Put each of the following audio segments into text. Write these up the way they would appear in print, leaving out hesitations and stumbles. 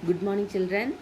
Good morning, children.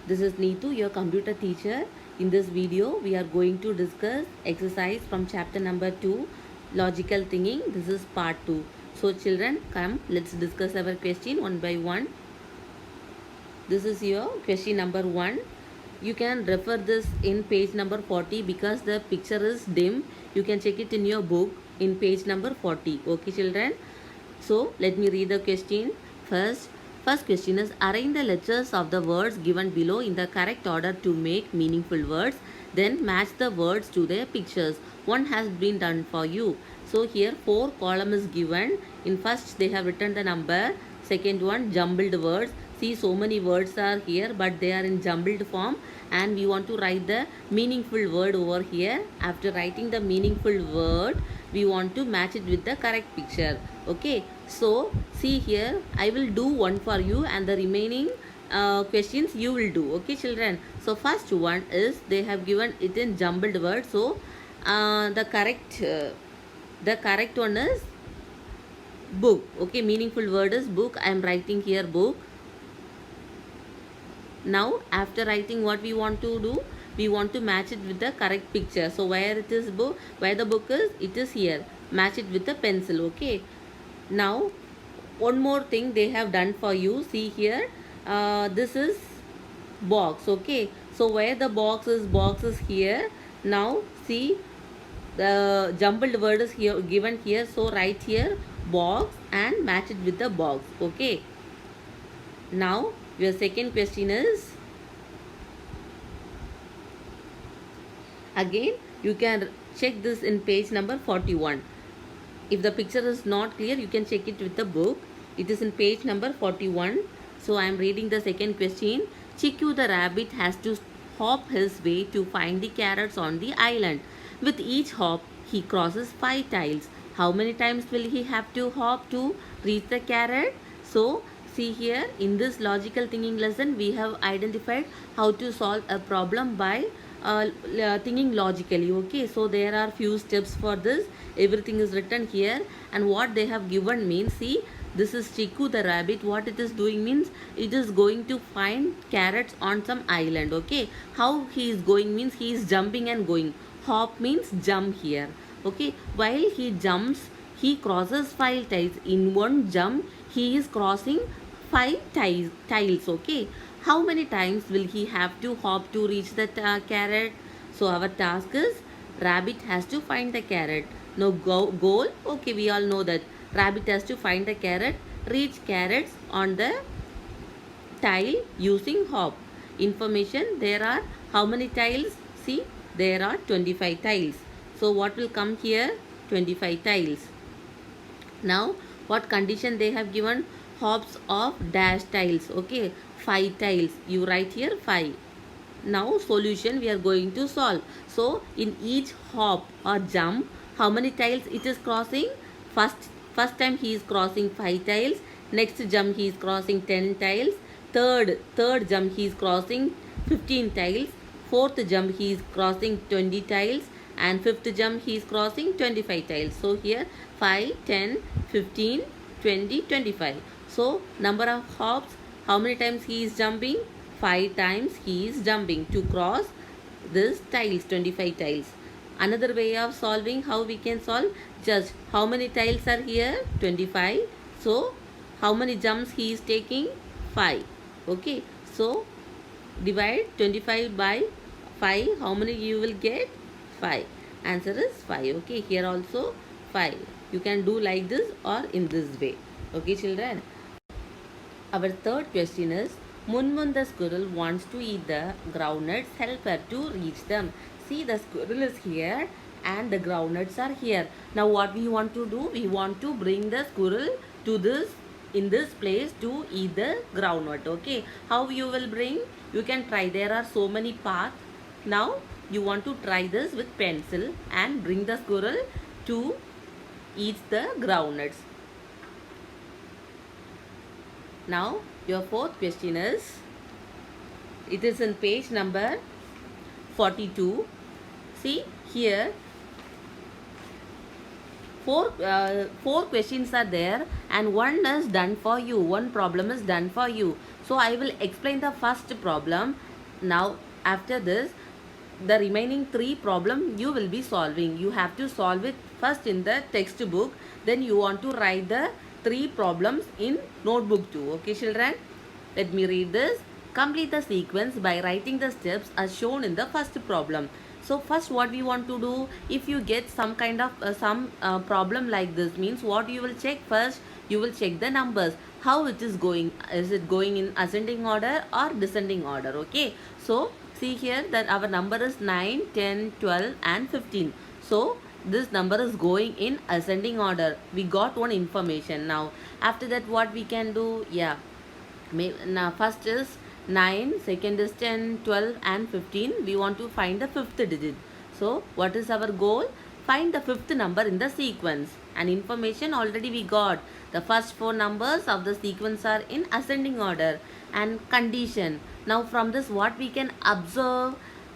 This is Neetu, your computer teacher. In this video, we are going to discuss exercise from chapter number 2, logical thinking. This is part 2. So, children, come, let's discuss our question one by one. This is your question number 1. You can refer this in page number 40 because the picture is dim. You can check it in your book in page number 40. Okay, children. So let me read the question. First question is arrange the letters of the words given below in the correct order to make meaningful words. Then match the words to their pictures. One has been done for you. So here 4 column is given. In first they have written the number. Second one jumbled words. See, so many words are here but they are in jumbled form, and we want to write the meaningful word over here. After writing the meaningful word, we want to match it with the correct picture. Okay, so see here, I will do one for you and the remaining questions you will do. Okay, children. So first one is they have given it in jumbled word. So the correct one is book. Okay, meaningful word is book. I am writing here book. Now after writing, what we want to do, we want to match it with the correct picture. So where it is book, where the book is, it is here. Match it with the pencil. Okay, now one more thing they have done for you. See here, this is box. Okay, so where the box is here. Now see, the jumbled word is here given here, so write here box and match it with the box. Okay, now your second question is, again you can check this in page number 41. If the picture is not clear, you can check it with the book. It is in page number 41. So I am reading the second question. Chiku the rabbit has to hop his way to find the carrots on the island. With each hop, he crosses 5 tiles. How many times will he have to hop to reach the carrot? So see here, in this logical thinking lesson, we have identified how to solve a problem by thinking logically. Okay, so there are few steps for this. Everything is written here, and what they have given means, see, this is Chiku the rabbit. What it is doing means it is going to find carrots on some island. Okay, how he is going means he is jumping and going. Hop means jump here. Okay, while he jumps, he crosses 5 tiles. In one jump, he is crossing 5 tiles. Okay, how many times will he have to hop to reach the carrot? So our task is rabbit has to find the carrot. Now goal, okay, we all know that rabbit has to find the carrot, reach carrots on the tile using hop. Information, there are how many tiles? See, there are 25 tiles. So what will come here? 25 tiles. Now what condition they have given? Hops of dash tiles. Okay, 5 tiles. You write here 5. Now solution we are going to solve. So in each hop or jump, how many tiles it is crossing? First time he is crossing 5 tiles. Next jump he is crossing 10 tiles. Third jump he is crossing 15 tiles. Fourth jump he is crossing 20 tiles, and fifth jump he is crossing 25 tiles. So here 5, 10, 15, 20, 25. So number of hops, how many times he is jumping? 5 times he is jumping to cross this tiles, 25 tiles. Another way of solving, how we can solve, just how many tiles are here? 25. So how many jumps he is taking? 5. Okay, so divide 25 by 5. How many you will get? 5. Answer is 5. Okay, here also 5. You can do like this or in this way. Okay, children. Our third question is, Munmun the squirrel wants to eat the groundnuts. Help her to reach them. See, the squirrel is here and the groundnuts are here. Now what we want to do? We want to bring the squirrel to this place to eat the groundnut. Okay, how you will bring? You can try. There are so many paths. Now you want to try this with pencil and bring the squirrel to eat the groundnuts. Now your fourth question is, it is in page number 42. See here, Four questions are there and one is done for you. One problem is done for you. So I will explain the first problem. Now after this, the remaining three problem you will be solving. You have to solve it first in the textbook. Then you want to write the three problems in notebook too. Okay, children? Let me read this. Complete the sequence by writing the steps as shown in the first problem. So first what we want to do, if you get some kind of problem like this, means what you will check first, you will check the numbers, how it is going. Is it going in ascending order or descending order? Okay, so see here that our number is 9, 10, 12 and 15. So this number is going in ascending order. We got one information. Now after that what we can do, yeah, now first is 9, second is 10, 12 and 15. We want to find the fifth digit. So what is our goal? Find the fifth number in the sequence. And information already we got. The first four numbers of the sequence are in ascending order. And condition. Now from this what we can observe,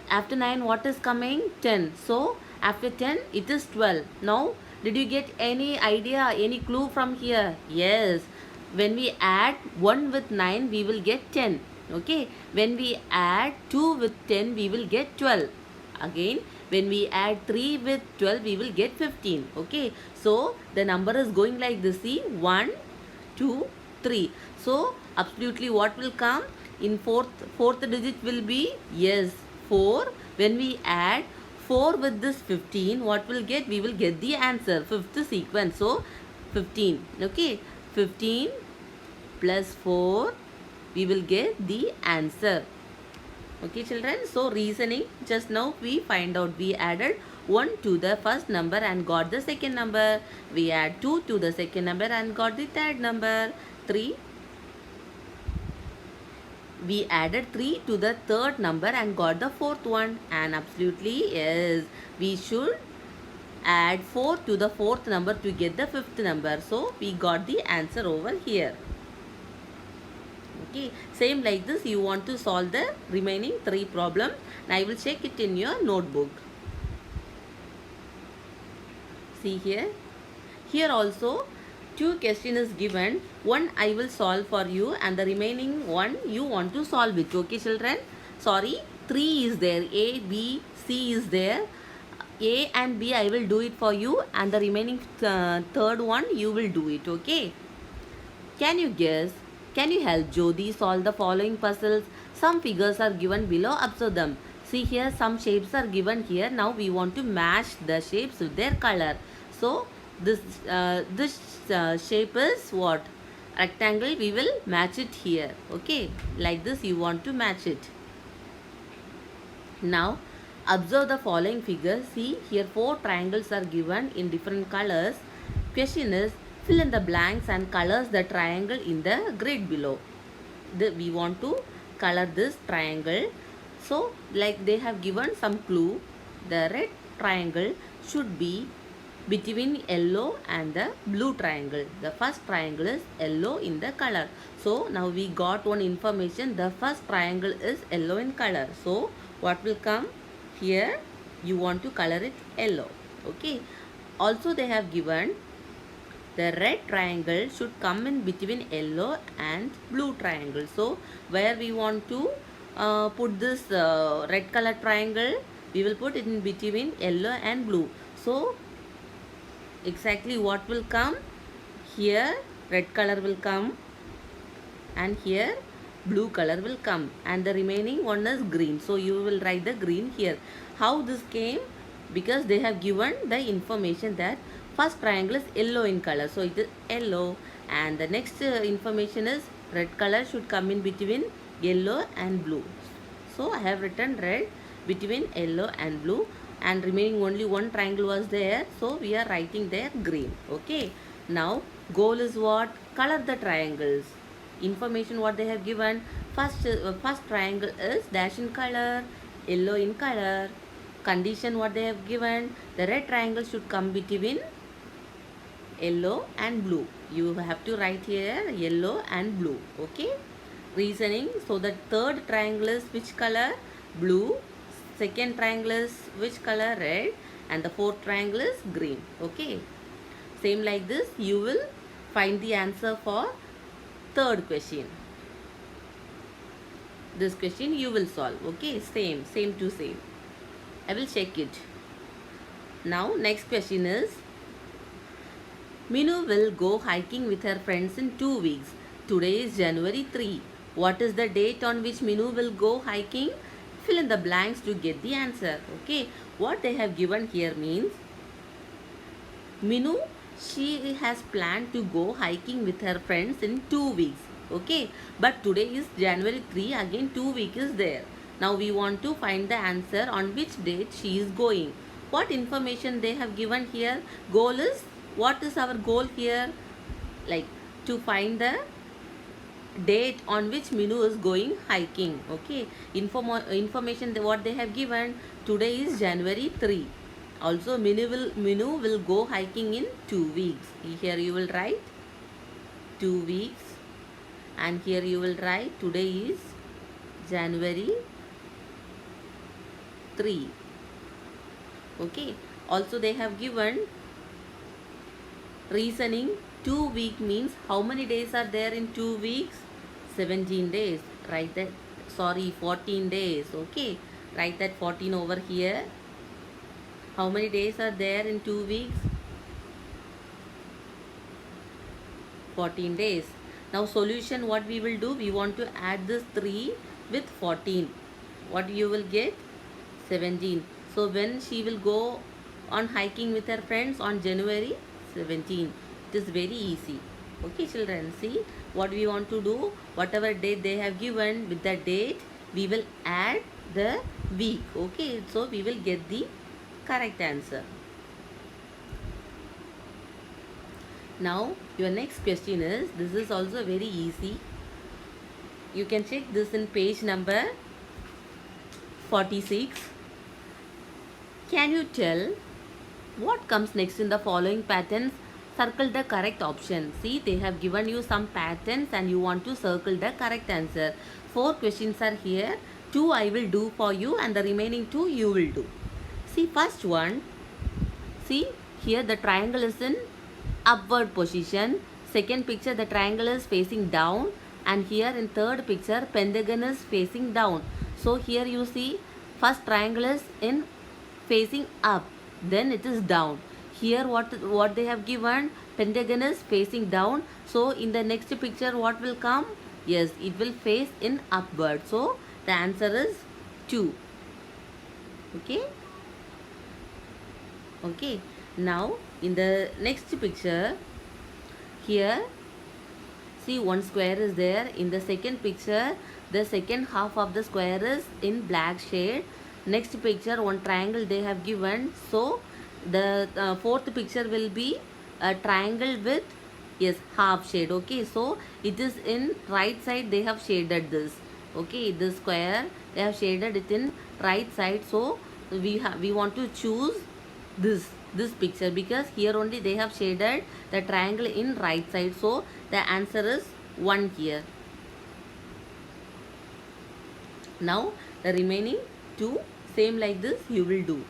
after 9 what is coming? 10. So after 10 it is 12. Now did you get any idea, any clue from here? Yes. When we add 1 with 9 we will get 10. Okay, when we add 2 with 10 we will get 12. Again when we add 3 with 12 we will get 15. Okay, so the number is going like this. See, 1, 2, 3. So absolutely what will come in fourth digit will be, yes, 4. When we add 4 with this 15, what will get? We will get the answer, fifth sequence. So 15. Okay, 15 plus 4, we will get the answer. Okay, children, so reasoning, just now we find out, we added 1 to the first number and got the second number. We add 2 to the second number and got the third number. 3. We added 3 to the third number and got the fourth one. And absolutely, yes, we should add 4 to the fourth number to get the fifth number. So we got the answer over here. Okay, same like this you want to solve the remaining three problems. Now I will check it in your notebook. See here. Here also two question is given. One I will solve for you and the remaining one you want to solve it. Okay, children? Sorry, 3 is there. A, B, C is there. A and B I will do it for you and the remaining third one you will do it. Okay. Can you guess? Can you help Jyoti solve the following puzzles? Some figures are given below. Observe them. See here, some shapes are given here. Now we want to match the shapes with their color. So this shape is what? Rectangle. We will match it here. Okay, like this you want to match it. Now observe the following figures. See here, 4 triangles are given in different colors. Question is, fill in the blanks and colors the triangle in the grid below. We want to color this triangle. So like they have given some clue. The red triangle should be between yellow and the blue triangle. The first triangle is yellow in the color. So now we got one information. The first triangle is yellow in color. So what will come? Here you want to color it yellow. Okay. Also they have given the red triangle should come in between yellow and blue triangle. So where we want to put this red color triangle, we will put it in between yellow and blue. So exactly what will come? Here red color will come and here blue color will come and the remaining one is green. So you will write the green here. How this came? Because they have given the information that first triangle is yellow in color. So it is yellow and the next information is red color should come in between yellow and blue. So I have written red between yellow and blue and remaining only one triangle was there. So we are writing there green. Okay. Now goal is what? Color the triangles. Information what they have given. First triangle is dash in color, yellow in color. Condition what they have given. The red triangle should come between yellow and blue. You have to write here yellow and blue. Okay. Reasoning. So the third triangle is which color? Blue. Second triangle is which color? Red. And the fourth triangle is green. Okay. Same like this, you will find the answer for third question. This question you will solve. Okay, same to same. I will check it. Now next question is, Minu will go hiking with her friends in 2 weeks. Today is January 3. What is the date on which Minu will go hiking? Fill in the blanks to get the answer. Okay, what they have given here means, Minu, she has planned to go hiking with her friends in 2 weeks. Okay, but today is January 3, again 2 weeks is there. Now we want to find the answer on which date she is going. What information they have given here? Goal is, what is our goal here? Like to find the date on which Minu is going hiking. Okay, information what they have given, today is January 3. Also Minu will go hiking in 2 weeks. Here you will write 2 weeks, and here you will write today is January 3. Okay, also they have given reasoning. 2 week means how many days are there in 2 weeks? 17 days. Write that, sorry, 14 days. Okay, write that 14 over here. How many days are there in 2 weeks? 14 days. Now solution, what we will do, we want to add this 3 with 14. What you will get? 17. So when she will go on hiking with her friends on January 17. It is very easy. Okay children, see what we want to do. Whatever date they have given, with the date we will add the week. Okay, so we will get the correct answer. Now your next question is, this is also very easy. You can check this in page number 46. Can you tell what comes next in the following patterns? Circle the correct option. See, they have given you some patterns and you want to circle the correct answer. 4 questions are here. 2 I will do for you and the remaining 2 you will do. See, first one. See, here the triangle is in upward position. Second picture, the triangle is facing down. And here in third picture, pentagon is facing down. So here you see, first triangle is in facing up, then it is down. Here what they have given, pentagon is facing down. So in the next picture what will come? Yes, it will face in upward. So the answer is 2. Okay. Okay. Now in the next picture, here see one square is there. In the second picture, the second half of the square is in black shade. Next picture, one triangle they have given. So the fourth picture will be a triangle with, yes, half shade. Okay, so it is in right side they have shaded this. Okay, this square they have shaded it in right side. So we want to choose this picture, because here only they have shaded the triangle in right side. So the answer is 1 here. Now the remaining 2, same like this you will do.